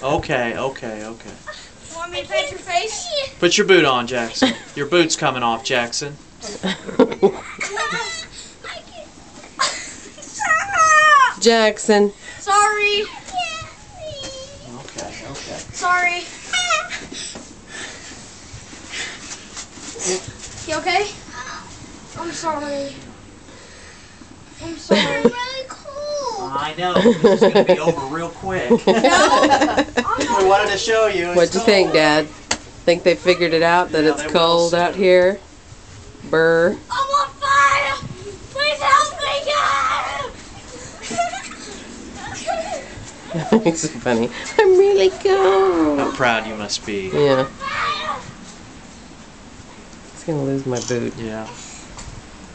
Okay, okay, okay. Want me to pat your face? Put your boot on, Jackson. Your boot's coming off, Jackson. Jackson. Sorry. Okay, okay. Sorry. You okay? I'm sorry. I'm sorry. I'm really cold. I know. This is going to be over real quick. We wanted to show you. What'd you think, Dad? Think they figured it out that Yeah, it's they will cold soon. out here? Burr. I'm on fire. Please help me, guys. It's so funny. I'm really cold. How proud you must be. Yeah. It's gonna lose my boot. Yeah,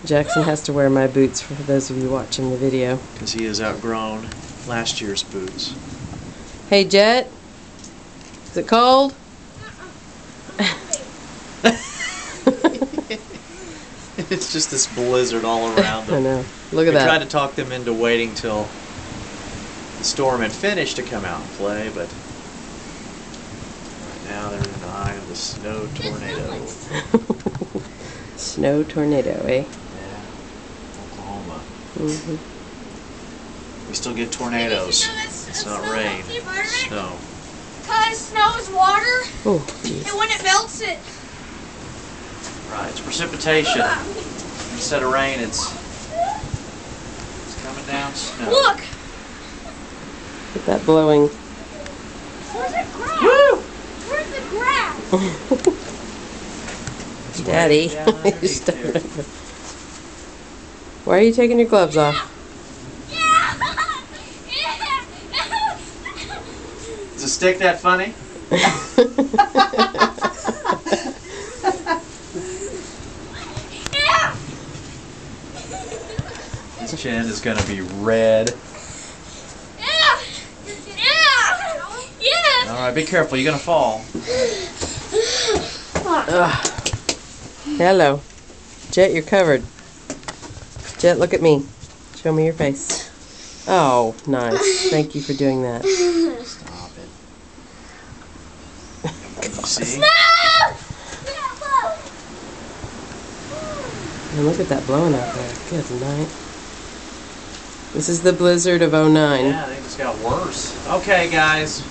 Jackson has to wear my boots for those of you watching the video. because he has outgrown last year's boots. Hey, Jet. Is it cold? It's just this blizzard all around I them. know. Look We at tried that. to talk them into waiting till the storm had finished to come out and play, but right now they're in the eye of the snow tornado. Snow tornado, eh? Yeah, Oklahoma. Mm-hmm. We still get tornadoes. It's not rain, it's snow. Because snow is water, Oh, jeez. and when it melts it, Right, it's precipitation. Instead of rain, it's coming down snow. look. Get that blowing. Where's the grass? Woo! Where's the grass? Daddy. Down underneath You stepped here. over. Why are you taking your gloves off? Is a stick that funny? His chin is going to be red. Alright, be careful, you're going to fall. Ugh. Hello. Jet, you're covered. Jet, look at me. Show me your face. Oh, nice. Thank you for doing that. Stop it. Can you see? And look at that blowing out there. Good night. This is the blizzard of 09. Yeah, they just got worse. Okay, guys.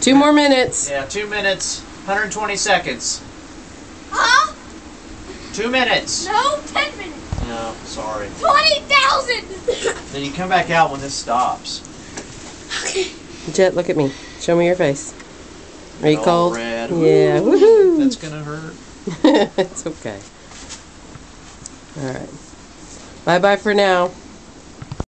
2 more minutes. Yeah, 2 minutes, 120 seconds. Huh? 2 minutes. No, 10 minutes. No, sorry. 20,000. Then you come back out when this stops. Okay. Jet, look at me. Show me your face. Are you All cold? red. Yeah. Woohoo. That's gonna hurt. It's okay. All right. Bye-bye for now.